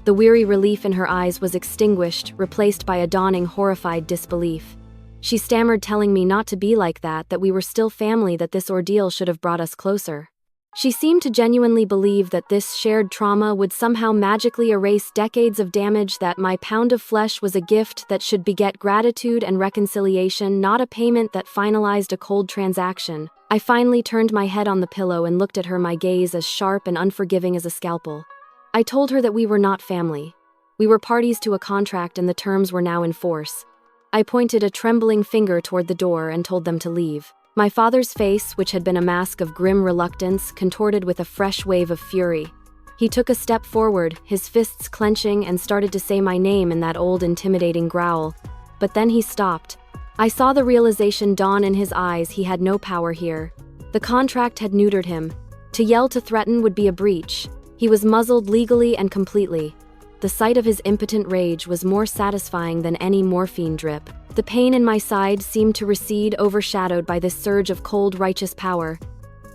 A: The weary relief in her eyes was extinguished, replaced by a dawning horrified disbelief. She stammered, telling me not to be like that we were still family, that this ordeal should have brought us closer. She seemed to genuinely believe that this shared trauma would somehow magically erase decades of damage, that my pound of flesh was a gift that should beget gratitude and reconciliation, not a payment that finalized a cold transaction. I finally turned my head on the pillow and looked at her, my gaze as sharp and unforgiving as a scalpel. I told her that we were not family. We were parties to a contract, and the terms were now in force. I pointed a trembling finger toward the door and told them to leave. My father's face, which had been a mask of grim reluctance, contorted with a fresh wave of fury. He took a step forward, his fists clenching, and started to say my name in that old intimidating growl. But then he stopped. I saw the realization dawn in his eyes. He had no power here. The contract had neutered him. To yell, to threaten would be a breach. He was muzzled legally and completely. The sight of his impotent rage was more satisfying than any morphine drip. The pain in my side seemed to recede, overshadowed by this surge of cold, righteous power.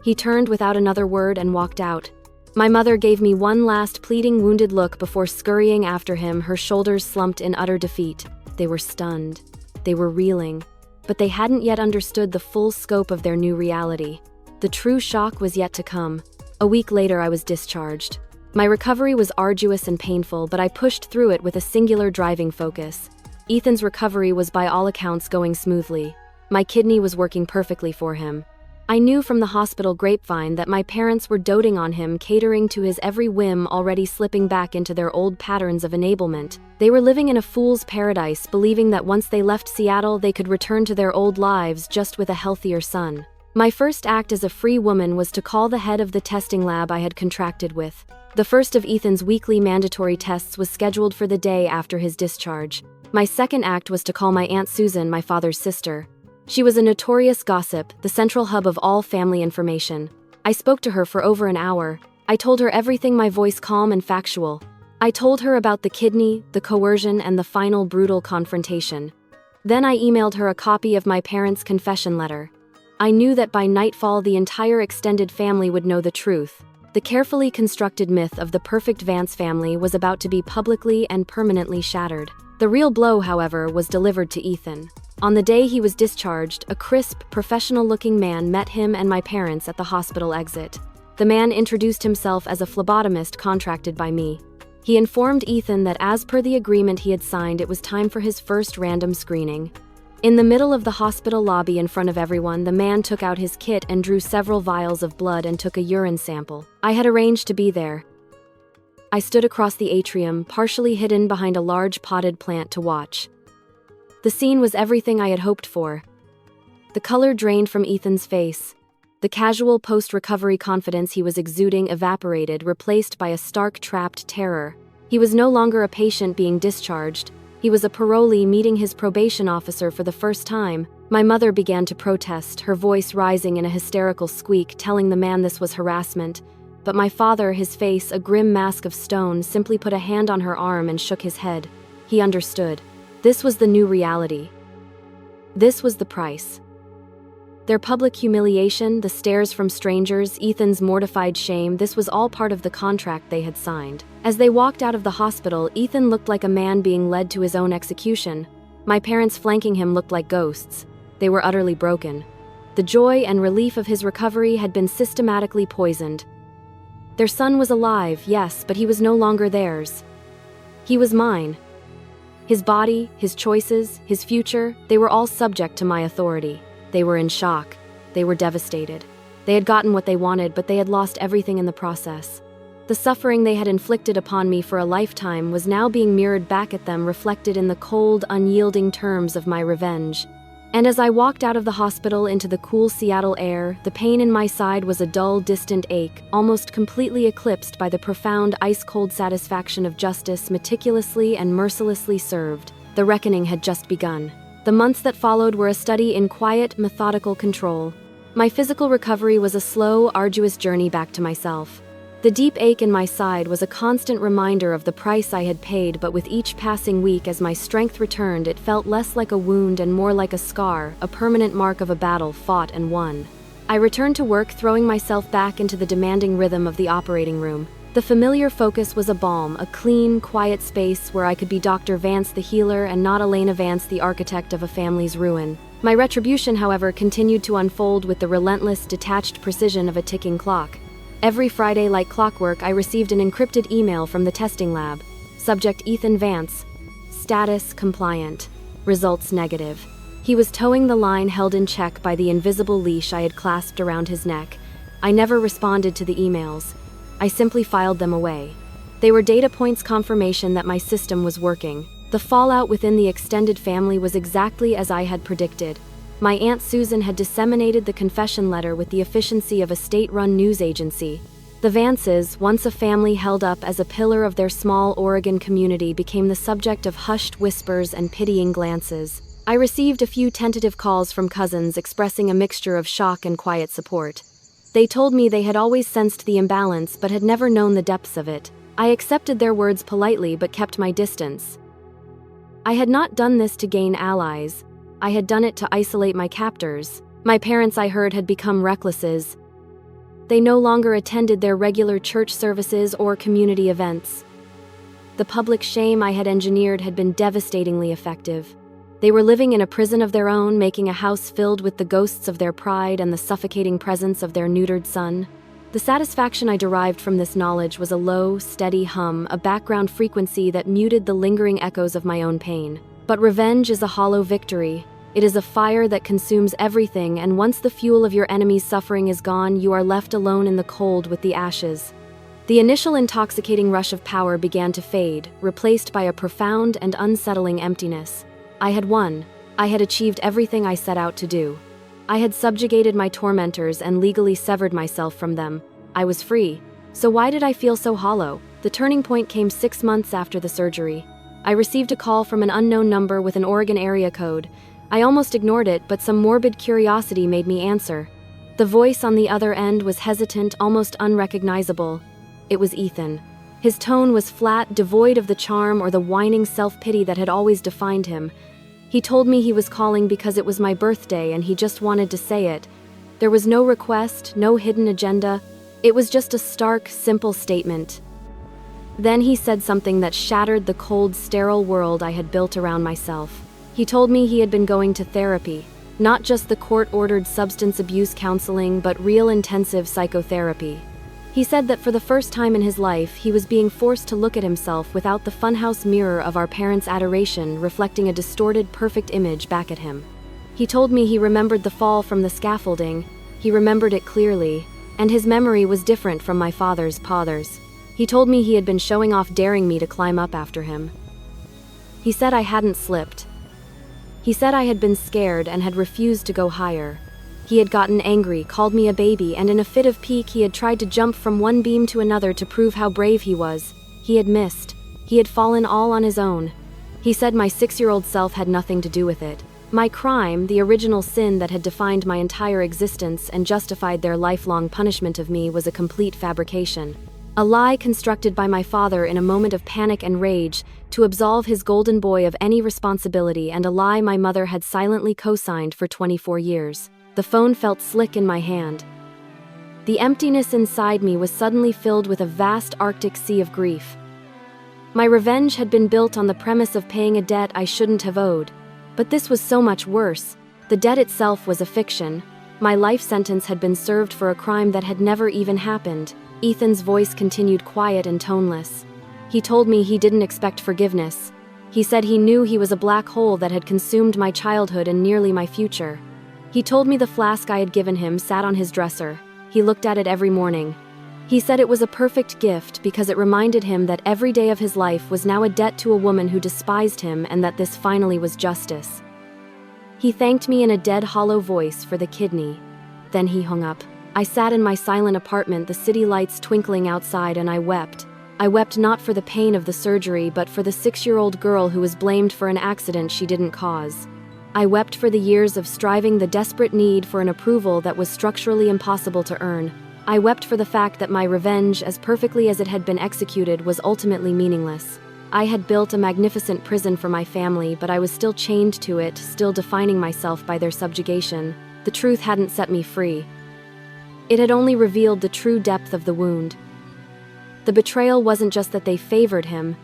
A: He turned without another word and walked out. My mother gave me one last pleading, wounded look before scurrying after him, her shoulders slumped in utter defeat. They were stunned. They were reeling. But they hadn't yet understood the full scope of their new reality. The true shock was yet to come. A week later, I was discharged. My recovery was arduous and painful, but I pushed through it with a singular driving focus. Ethan's recovery was by all accounts going smoothly. My kidney was working perfectly for him. I knew from the hospital grapevine that my parents were doting on him, catering to his every whim, already slipping back into their old patterns of enablement. They were living in a fool's paradise, believing that once they left Seattle, they could return to their old lives, just with a healthier son. My first act as a free woman was to call the head of the testing lab I had contracted with. The first of Ethan's weekly mandatory tests was scheduled for the day after his discharge. My second act was to call my Aunt Susan, my father's sister. She was a notorious gossip, the central hub of all family information. I spoke to her for over an hour. I told her everything, my voice calm and factual. I told her about the kidney, the coercion, and the final brutal confrontation. Then I emailed her a copy of my parents' confession letter. I knew that by nightfall the entire extended family would know the truth. The carefully constructed myth of the perfect Vance family was about to be publicly and permanently shattered. The real blow, however, was delivered to Ethan. On the day he was discharged, a crisp, professional-looking man met him and my parents at the hospital exit. The man introduced himself as a phlebotomist contracted by me. He informed Ethan that as per the agreement he had signed, it was time for his first random screening. In the middle of the hospital lobby, in front of everyone, the man took out his kit and drew several vials of blood and took a urine sample. I had arranged to be there. I stood across the atrium, partially hidden behind a large potted plant, to watch. The scene was everything I had hoped for. The color drained from Ethan's face. The casual post-recovery confidence he was exuding evaporated, replaced by a stark, trapped terror. He was no longer a patient being discharged. He was a parolee meeting his probation officer for the first time. My mother began to protest, her voice rising in a hysterical squeak, telling the man this was harassment. But my father, his face a grim mask of stone, simply put a hand on her arm and shook his head. He understood. This was the new reality. This was the price. Their public humiliation, the stares from strangers, Ethan's mortified shame, this was all part of the contract they had signed. As they walked out of the hospital, Ethan looked like a man being led to his own execution. My parents flanking him looked like ghosts. They were utterly broken. The joy and relief of his recovery had been systematically poisoned. Their son was alive, yes, but he was no longer theirs. He was mine. His body, his choices, his future, they were all subject to my authority. They were in shock. They were devastated. They had gotten what they wanted, but they had lost everything in the process. The suffering they had inflicted upon me for a lifetime was now being mirrored back at them, reflected in the cold, unyielding terms of my revenge. And as I walked out of the hospital into the cool Seattle air, the pain in my side was a dull, distant ache, almost completely eclipsed by the profound, ice-cold satisfaction of justice meticulously and mercilessly served. The reckoning had just begun. The months that followed were a study in quiet, methodical control. My physical recovery was a slow, arduous journey back to myself. The deep ache in my side was a constant reminder of the price I had paid, but with each passing week as my strength returned, it felt less like a wound and more like a scar, a permanent mark of a battle fought and won. I returned to work, throwing myself back into the demanding rhythm of the operating room. The familiar focus was a balm, a clean, quiet space where I could be Dr. Vance the healer and not Elena Vance, the architect of a family's ruin. My retribution, however, continued to unfold with the relentless, detached precision of a ticking clock. Every Friday, like clockwork, I received an encrypted email from the testing lab. Subject: Ethan Vance. Status: compliant. Results: negative. He was towing the line, held in check by the invisible leash I had clasped around his neck. I never responded to the emails. I simply filed them away. They were data points, confirmation that my system was working. The fallout within the extended family was exactly as I had predicted. My Aunt Susan had disseminated the confession letter with the efficiency of a state-run news agency. The Vances, once a family held up as a pillar of their small Oregon community, became the subject of hushed whispers and pitying glances. I received a few tentative calls from cousins expressing a mixture of shock and quiet support. They told me they had always sensed the imbalance but had never known the depths of it. I accepted their words politely but kept my distance. I had not done this to gain allies. I had done it to isolate my captors. My parents, I heard, had become recluses. They no longer attended their regular church services or community events. The public shame I had engineered had been devastatingly effective. They were living in a prison of their own, making a house filled with the ghosts of their pride and the suffocating presence of their neutered son. The satisfaction I derived from this knowledge was a low, steady hum, a background frequency that muted the lingering echoes of my own pain. But revenge is a hollow victory. It is a fire that consumes everything, and once the fuel of your enemy's suffering is gone, you are left alone in the cold with the ashes. The initial intoxicating rush of power began to fade, replaced by a profound and unsettling emptiness. I had won. I had achieved everything I set out to do. I had subjugated my tormentors and legally severed myself from them. I was free. So why did I feel so hollow? The turning point came 6 months after the surgery. I received a call from an unknown number with an Oregon area code. I almost ignored it, but some morbid curiosity made me answer. The voice on the other end was hesitant, almost unrecognizable. It was Ethan. His tone was flat, devoid of the charm or the whining self-pity that had always defined him. He told me he was calling because it was my birthday and he just wanted to say it. There was no request, no hidden agenda. It was just a stark, simple statement. Then he said something that shattered the cold, sterile world I had built around myself. He told me he had been going to therapy, not just the court-ordered substance abuse counseling, but real intensive psychotherapy. He said that for the first time in his life, he was being forced to look at himself without the funhouse mirror of our parents' adoration reflecting a distorted, perfect image back at him. He told me he remembered the fall from the scaffolding. He remembered it clearly, and his memory was different from my father's. He told me he had been showing off, daring me to climb up after him. He said I hadn't slipped. He said I had been scared and had refused to go higher. He had gotten angry, called me a baby, and in a fit of pique he had tried to jump from one beam to another to prove how brave he was. He had missed. He had fallen all on his own. He said my 6-year-old self had nothing to do with it. My crime, the original sin that had defined my entire existence and justified their lifelong punishment of me, was a complete fabrication. A lie constructed by my father in a moment of panic and rage to absolve his golden boy of any responsibility, and a lie my mother had silently co-signed for 24 years. The phone felt slick in my hand. The emptiness inside me was suddenly filled with a vast Arctic sea of grief. My revenge had been built on the premise of paying a debt I shouldn't have owed. But this was so much worse. The debt itself was a fiction. My life sentence had been served for a crime that had never even happened. Ethan's voice continued quiet and toneless. He told me he didn't expect forgiveness. He said he knew he was a black hole that had consumed my childhood and nearly my future. He told me the flask I had given him sat on his dresser. He looked at it every morning. He said it was a perfect gift because it reminded him that every day of his life was now a debt to a woman who despised him, and that this finally was justice. He thanked me in a dead, hollow voice for the kidney. Then he hung up. I sat in my silent apartment, the city lights twinkling outside, and I wept. I wept not for the pain of the surgery, but for the 6-year-old girl who was blamed for an accident she didn't cause. I wept for the years of striving, the desperate need for an approval that was structurally impossible to earn. I wept for the fact that my revenge, as perfectly as it had been executed, was ultimately meaningless. I had built a magnificent prison for my family, but I was still chained to it, still defining myself by their subjugation. The truth hadn't set me free. It had only revealed the true depth of the wound. The betrayal wasn't just that they favored him,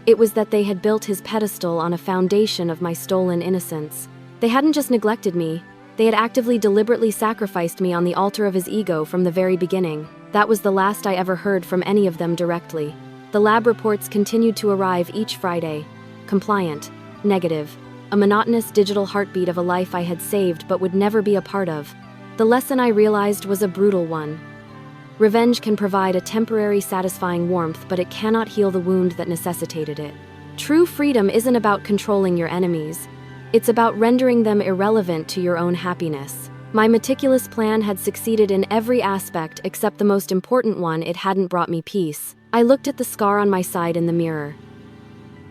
A: it was that they had built his pedestal on a foundation of my stolen innocence. They hadn't just neglected me, they had actively, deliberately sacrificed me on the altar of his ego from the very beginning. That was the last I ever heard from any of them directly. The lab reports continued to arrive each Friday. Compliant, negative, a monotonous digital heartbeat of a life I had saved but would never be a part of. The lesson I realized was a brutal one. Revenge can provide a temporary, satisfying warmth, but it cannot heal the wound that necessitated it. True freedom isn't about controlling your enemies. It's about rendering them irrelevant to your own happiness. My meticulous plan had succeeded in every aspect except the most important one: it hadn't brought me peace. I looked at the scar on my side in the mirror.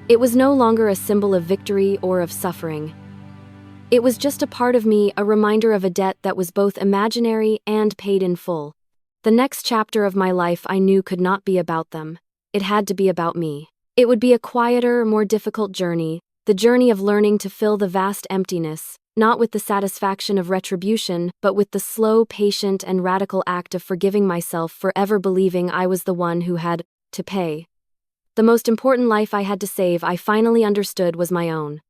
A: It was no longer a symbol of victory or of suffering. It was just a part of me, a reminder of a debt that was both imaginary and paid in full. The next chapter of my life I knew could not be about them. It had to be about me. It would be a quieter, more difficult journey, the journey of learning to fill the vast emptiness, not with the satisfaction of retribution, but with the slow, patient, and radical act of forgiving myself for ever believing I was the one who had to pay. The most important life I had to save, I finally understood, was my own.